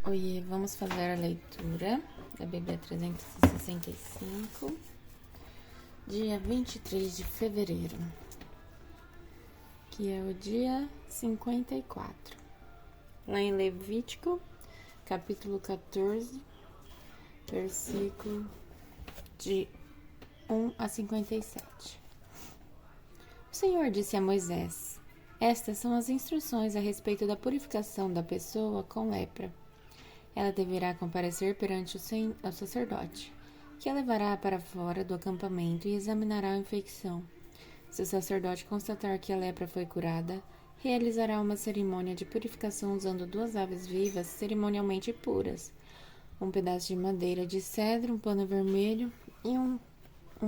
Hoje vamos fazer a leitura da Bíblia 365, dia 23 de fevereiro, que é o dia 54. Lá em Levítico, capítulo 14, versículo de 1 a 57. O Senhor disse a Moisés: Estas são as instruções a respeito da purificação da pessoa com lepra. Ela deverá comparecer perante o sacerdote, que a levará para fora do acampamento e examinará a infecção. Se o sacerdote constatar que a lepra foi curada, realizará uma cerimônia de purificação usando 2 aves vivas cerimonialmente puras, um pedaço de madeira de cedro, um pano vermelho e um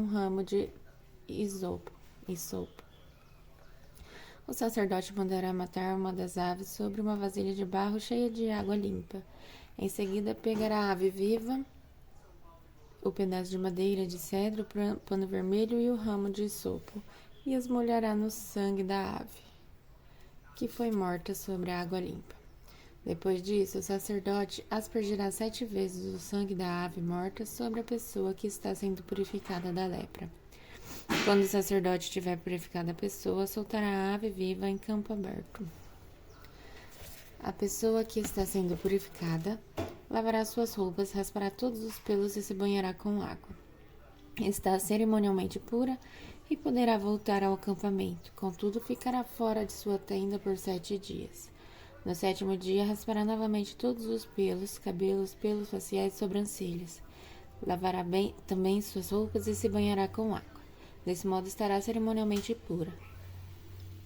ramo de isopo. O sacerdote mandará matar uma das aves sobre uma vasilha de barro cheia de água limpa. Em seguida, pegará a ave viva, o pedaço de madeira de cedro, o pano vermelho e o ramo de isopo, e os molhará no sangue da ave, que foi morta sobre a água limpa. Depois disso, o sacerdote aspergirá 7 vezes o sangue da ave morta sobre a pessoa que está sendo purificada da lepra. Quando o sacerdote tiver purificado a pessoa, soltará a ave viva em campo aberto. A pessoa que está sendo purificada lavará suas roupas, raspará todos os pelos e se banhará com água. Está cerimonialmente pura e poderá voltar ao acampamento. Contudo, ficará fora de sua tenda por 7 dias. No 7º dia, raspará novamente todos os pelos, cabelos, pelos faciais e sobrancelhas. Lavará também suas roupas e se banhará com água. Desse modo, estará cerimonialmente pura.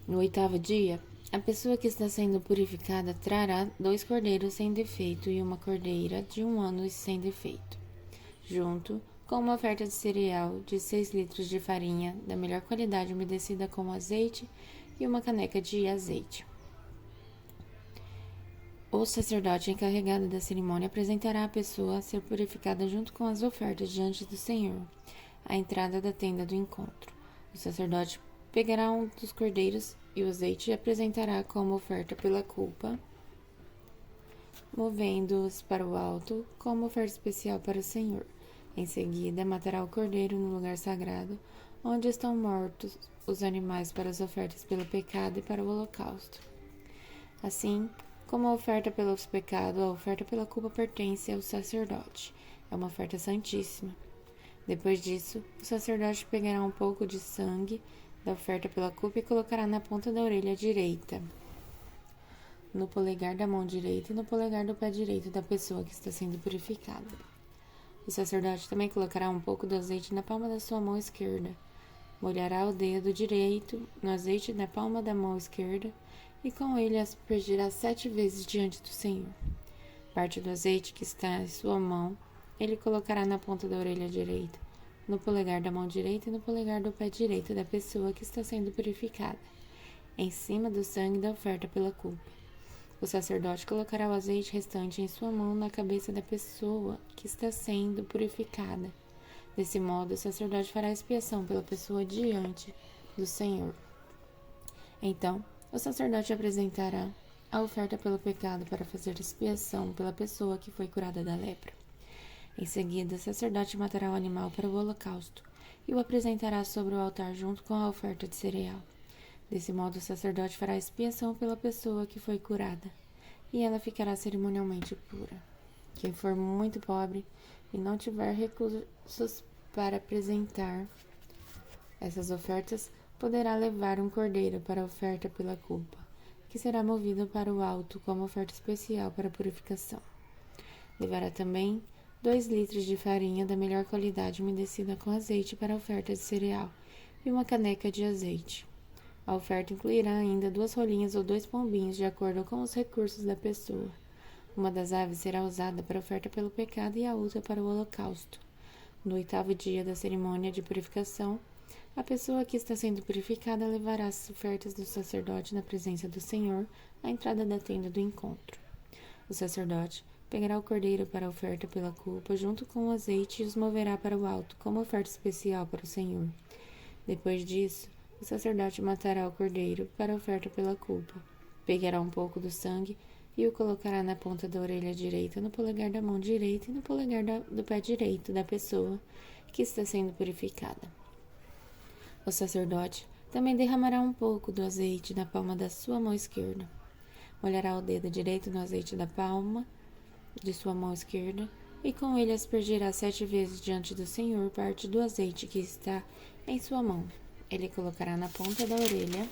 No 8º dia, a pessoa que está sendo purificada trará 2 cordeiros sem defeito e uma cordeira de 1 ano sem defeito, junto com uma oferta de cereal de 6 litros de farinha da melhor qualidade umedecida com azeite e uma caneca de azeite. O sacerdote encarregado da cerimônia apresentará a pessoa a ser purificada junto com as ofertas diante do Senhor, à entrada da tenda do encontro. O sacerdote pegará um dos cordeiros e o azeite e apresentará como oferta pela culpa, movendo-os para o alto como oferta especial para o Senhor. Em seguida, matará o cordeiro no lugar sagrado, onde estão mortos os animais para as ofertas pelo pecado e para o holocausto. Assim como a oferta pelos pecados, a oferta pela culpa pertence ao sacerdote. É uma oferta santíssima. Depois disso, o sacerdote pegará um pouco de sangue da oferta pela culpa e colocará na ponta da orelha direita, no polegar da mão direita e no polegar do pé direito da pessoa que está sendo purificada. O sacerdote também colocará um pouco do azeite na palma da sua mão esquerda, molhará o dedo direito no azeite na palma da mão esquerda e com ele aspergirá 7 vezes diante do Senhor. Parte do azeite que está em sua mão ele colocará na ponta da orelha direita, no polegar da mão direita e no polegar do pé direito da pessoa que está sendo purificada, em cima do sangue da oferta pela culpa. O sacerdote colocará o azeite restante em sua mão na cabeça da pessoa que está sendo purificada. Desse modo, o sacerdote fará expiação pela pessoa diante do Senhor. Então, o sacerdote apresentará a oferta pelo pecado para fazer expiação pela pessoa que foi curada da lepra. Em seguida, o sacerdote matará o animal para o holocausto e o apresentará sobre o altar junto com a oferta de cereal. Desse modo, o sacerdote fará expiação pela pessoa que foi curada, e ela ficará cerimonialmente pura. Quem for muito pobre e não tiver recursos para apresentar essas ofertas, poderá levar um cordeiro para a oferta pela culpa, que será movido para o alto como oferta especial para a purificação. Levará também 2 litros de farinha da melhor qualidade umedecida com azeite para a oferta de cereal e uma caneca de azeite. A oferta incluirá ainda 2 rolinhas ou 2 pombinhos de acordo com os recursos da pessoa. Uma das aves será usada para a oferta pelo pecado e a outra para o holocausto. No 8º dia da cerimônia de purificação, a pessoa que está sendo purificada levará as ofertas do sacerdote na presença do Senhor à entrada da tenda do encontro. O sacerdote pegará o cordeiro para a oferta pela culpa junto com o azeite e os moverá para o alto como oferta especial para o Senhor. Depois disso, o sacerdote matará o cordeiro para a oferta pela culpa. Pegará um pouco do sangue e o colocará na ponta da orelha direita, no polegar da mão direita e no polegar do pé direito da pessoa que está sendo purificada. O sacerdote também derramará um pouco do azeite na palma da sua mão esquerda. Molhará o dedo direito no azeite da palma de sua mão esquerda e com ele aspergirá 7 vezes diante do Senhor parte do azeite que está em sua mão. Ele colocará na ponta da orelha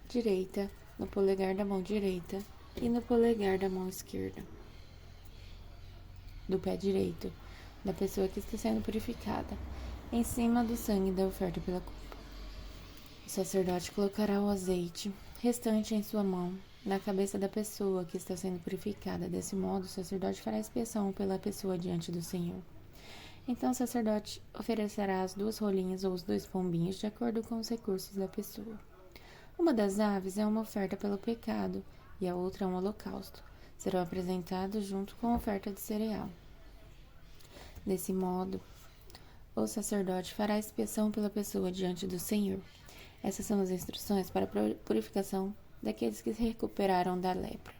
direita, no polegar da mão direita e no polegar da mão esquerda do pé direito da pessoa que está sendo purificada, em cima do sangue da oferta pela culpa. O sacerdote colocará o azeite restante em sua mão na cabeça da pessoa que está sendo purificada. Desse modo, o sacerdote fará expiação pela pessoa diante do Senhor. Então o sacerdote oferecerá as 2 rolinhas ou os 2 pombinhos de acordo com os recursos da pessoa. Uma das aves é uma oferta pelo pecado e a outra é um holocausto. Serão apresentados junto com a oferta de cereal. Desse modo, o sacerdote fará expiação pela pessoa diante do Senhor. Essas são as instruções para a purificação daqueles que se recuperaram da lepra.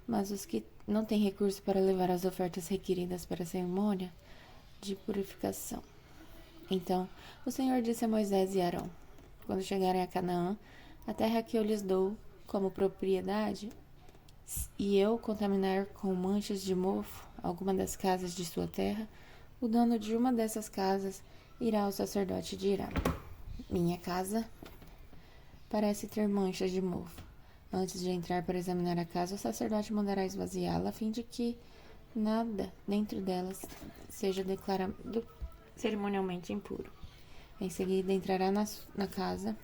Mas os que não têm recurso para levar as ofertas requeridas para a cerimônia de purificação. Então, o Senhor disse a Moisés e Arão: quando chegarem a Canaã, a terra que eu lhes dou como propriedade, e eu contaminar com manchas de mofo alguma das casas de sua terra, o dono de uma dessas casas irá ao sacerdote e dirá: minha casa parece ter manchas de mofo. Antes de entrar para examinar a casa, o sacerdote mandará esvaziá-la, a fim de que nada dentro delas seja declarado cerimonialmente impuro. Em seguida, entrará na casa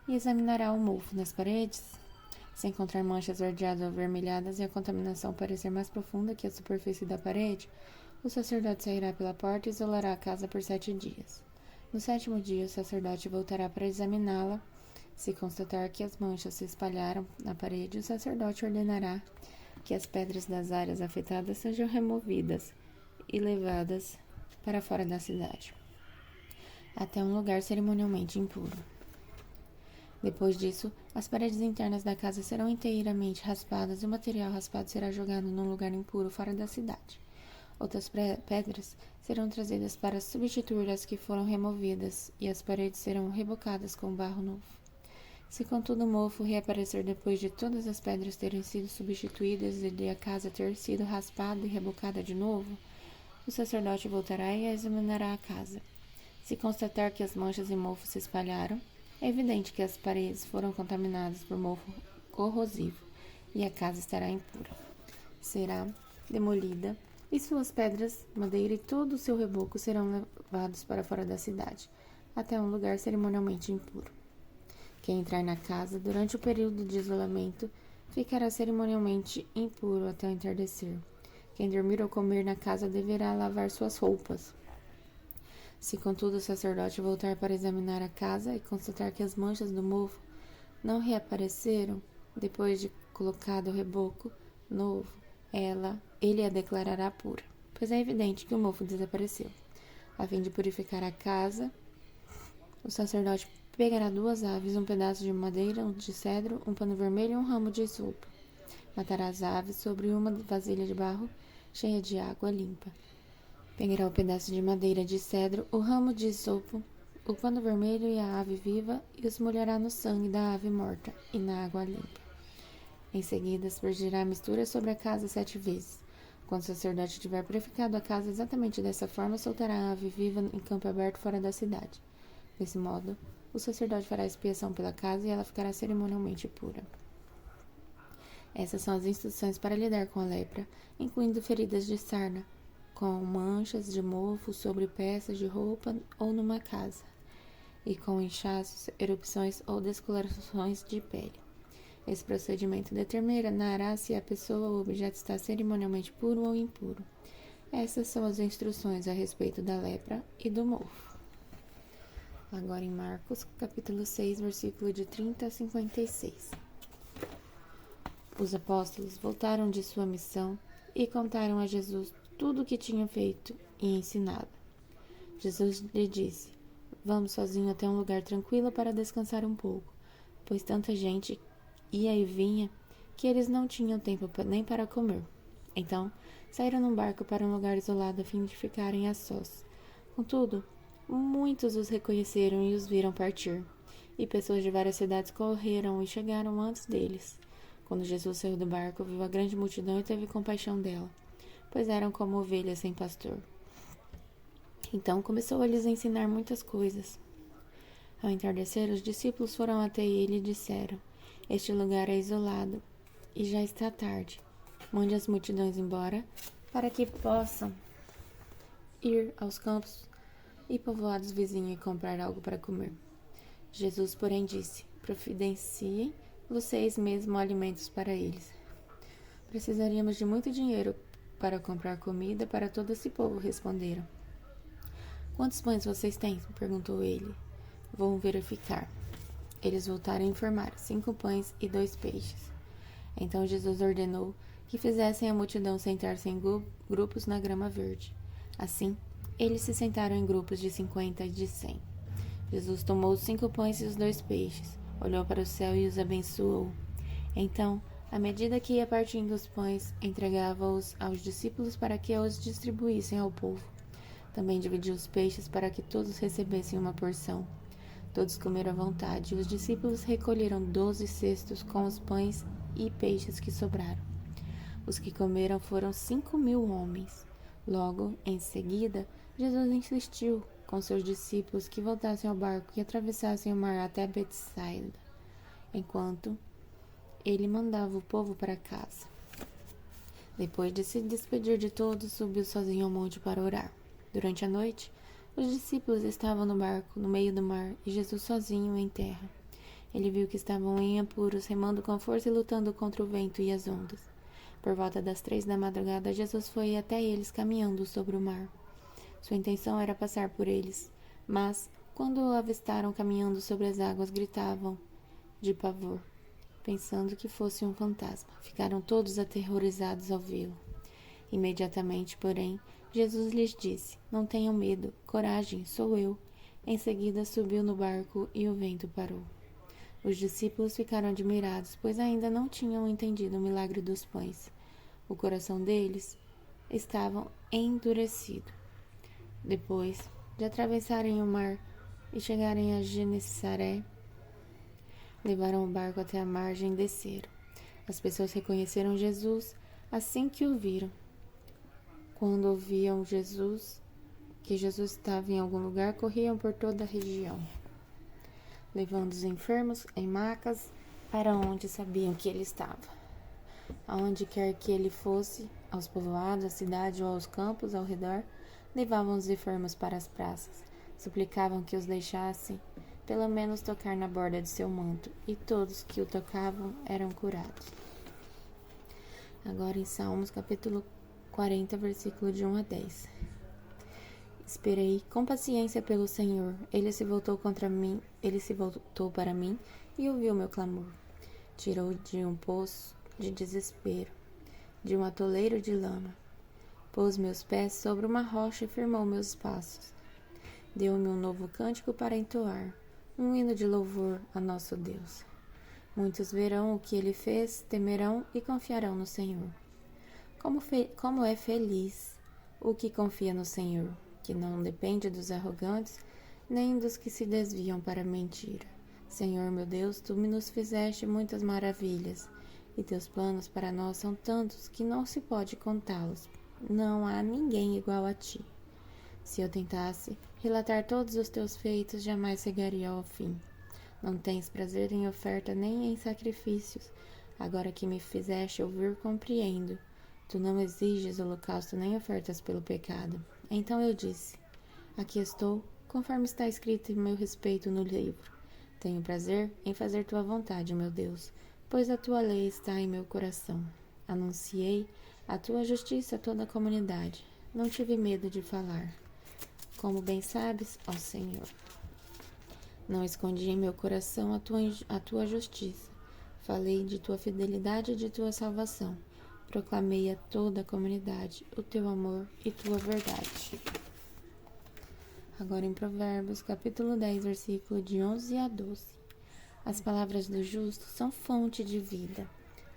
e examinará o mofo nas paredes. Se encontrar manchas verdeadas ou avermelhadas e a contaminação parecer mais profunda que a superfície da parede, o sacerdote sairá pela porta e isolará a casa por 7 dias. No 7º dia, o sacerdote voltará para examiná-la. Se constatar que as manchas se espalharam na parede, o sacerdote ordenará que as pedras das áreas afetadas sejam removidas e levadas para fora da cidade, até um lugar cerimonialmente impuro. Depois disso, as paredes internas da casa serão inteiramente raspadas e o material raspado será jogado num lugar impuro fora da cidade. Outras pedras serão trazidas para substituir as que foram removidas e as paredes serão rebocadas com barro novo. Se contudo o mofo reaparecer depois de todas as pedras terem sido substituídas e de a casa ter sido raspada e rebocada de novo, o sacerdote voltará e examinará a casa. Se constatar que as manchas e mofo se espalharam, é evidente que as paredes foram contaminadas por mofo corrosivo e a casa estará impura. Será demolida e suas pedras, madeira e todo o seu reboco serão levados para fora da cidade, até um lugar cerimonialmente impuro. Quem entrar na casa durante o período de isolamento ficará cerimonialmente impuro até o entardecer. Quem dormir ou comer na casa deverá lavar suas roupas. Se, contudo, o sacerdote voltar para examinar a casa e constatar que as manchas do mofo não reapareceram depois de colocado o reboco novo, ele a declarará pura, pois é evidente que o mofo desapareceu. A fim de purificar a casa, o sacerdote pegará 2 aves, um pedaço de madeira de cedro, um pano vermelho e um ramo de isopo. Matará as aves sobre uma vasilha de barro cheia de água limpa. Pegará o pedaço de madeira de cedro, o ramo de isopo, o pano vermelho e a ave viva e os molhará no sangue da ave morta e na água limpa. Em seguida, aspergirá a mistura sobre a casa 7 vezes. Quando o sacerdote tiver purificado a casa exatamente dessa forma, soltará a ave viva em campo aberto fora da cidade. Desse modo, o sacerdote fará expiação pela casa e ela ficará cerimonialmente pura. Essas são as instruções para lidar com a lepra, incluindo feridas de sarna, com manchas de mofo sobre peças de roupa ou numa casa, e com inchaços, erupções ou descolorações de pele. Esse procedimento determinará se a pessoa ou o objeto está cerimonialmente puro ou impuro. Essas são as instruções a respeito da lepra e do mofo. Agora em Marcos, capítulo 6, versículo de 30 a 56. Os apóstolos voltaram de sua missão e contaram a Jesus tudo o que tinham feito e ensinado. Jesus lhe disse: vamos sozinho até um lugar tranquilo para descansar um pouco, pois tanta gente ia e vinha que eles não tinham tempo nem para comer. Então, saíram num barco para um lugar isolado a fim de ficarem a sós. Contudo, muitos os reconheceram e os viram partir, e pessoas de várias cidades correram e chegaram antes deles. Quando Jesus saiu do barco, viu a grande multidão e teve compaixão dela, pois eram como ovelhas sem pastor. Então começou a lhes ensinar muitas coisas. Ao entardecer, os discípulos foram até ele e disseram: Este lugar é isolado e já está tarde. Mande as multidões embora para que possam ir aos campos e povoados vizinhos e comprar algo para comer. Jesus, porém, disse: Providenciem vocês mesmos alimentos para eles. Precisaríamos de muito dinheiro para comprar comida para todo esse povo, responderam. Quantos pães vocês têm? Perguntou ele. Vou verificar. Eles voltaram a informar: 5 pães e 2 peixes. Então Jesus ordenou que fizessem a multidão sentar-se em grupos na grama verde. Assim, eles se sentaram em grupos de 50 e de 100. Jesus tomou os 5 pães e os 2 peixes, olhou para o céu e os abençoou. Então, à medida que ia partindo os pães, entregava-os aos discípulos para que os distribuíssem ao povo. Também dividiu os peixes para que todos recebessem uma porção. Todos comeram à vontade, e os discípulos recolheram 12 cestos com os pães e peixes que sobraram. Os que comeram foram 5.000 homens. Logo, em seguida, Jesus insistiu com seus discípulos que voltassem ao barco e atravessassem o mar até Betsaida, enquanto ele mandava o povo para casa. Depois de se despedir de todos, subiu sozinho ao monte para orar. Durante a noite, os discípulos estavam no barco, no meio do mar, e Jesus sozinho em terra. Ele viu que estavam em apuros, remando com força e lutando contra o vento e as ondas. Por volta das 3 da madrugada, Jesus foi até eles caminhando sobre o mar. Sua intenção era passar por eles, mas, quando o avistaram caminhando sobre as águas, gritavam de pavor, pensando que fosse um fantasma. Ficaram todos aterrorizados ao vê-lo. Imediatamente, porém, Jesus lhes disse: Não tenham medo, coragem, sou eu. Em seguida subiu no barco e o vento parou. Os discípulos ficaram admirados, pois ainda não tinham entendido o milagre dos pães. O coração deles estava endurecido. Depois de atravessarem o mar e chegarem a Genesaré, levaram o barco até a margem e desceram. As pessoas reconheceram Jesus assim que o viram. Quando ouviam que Jesus estava em algum lugar, corriam por toda a região, levando os enfermos em macas para onde sabiam que ele estava. Aonde quer que ele fosse, aos povoados, à cidade ou aos campos ao redor, levavam os enfermos para as praças, suplicavam que os deixassem pelo menos tocar na borda de seu manto, e todos que o tocavam eram curados. Agora em Salmos, capítulo 40, versículo de 1 a 10. Esperei com paciência pelo Senhor. Ele se voltou para mim e ouviu meu clamor. Tirou de um poço de desespero, de um atoleiro de lama. Pôs meus pés sobre uma rocha e firmou meus passos. Deu-me um novo cântico para entoar, um hino de louvor a nosso Deus. Muitos verão o que ele fez, temerão e confiarão no Senhor. Como é feliz o que confia no Senhor, que não depende dos arrogantes, nem dos que se desviam para a mentira. Senhor meu Deus, tu nos fizeste muitas maravilhas, e teus planos para nós são tantos que não se pode contá-los. Não há ninguém igual a ti. Se eu tentasse relatar todos os teus feitos, jamais chegaria ao fim. Não tens prazer em oferta nem em sacrifícios. Agora que me fizeste ouvir, compreendo. Tu não exiges holocausto nem ofertas pelo pecado. Então eu disse: Aqui estou, conforme está escrito em meu respeito no livro. Tenho prazer em fazer tua vontade, meu Deus, pois a tua lei está em meu coração. Anunciei a tua justiça a toda a comunidade. Não tive medo de falar. Como bem sabes, ó Senhor, não escondi em meu coração a tua justiça. Falei de tua fidelidade e de tua salvação. Proclamei a toda a comunidade o teu amor e tua verdade. Agora em Provérbios, capítulo 10, versículo de 11 a 12. As palavras do justo são fonte de vida.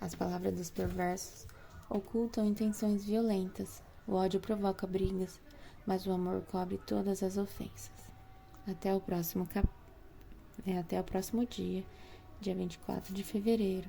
As palavras dos perversos ocultam intenções violentas. O ódio provoca brigas, mas o amor cobre todas as ofensas. Até o próximo dia, dia 24 de fevereiro.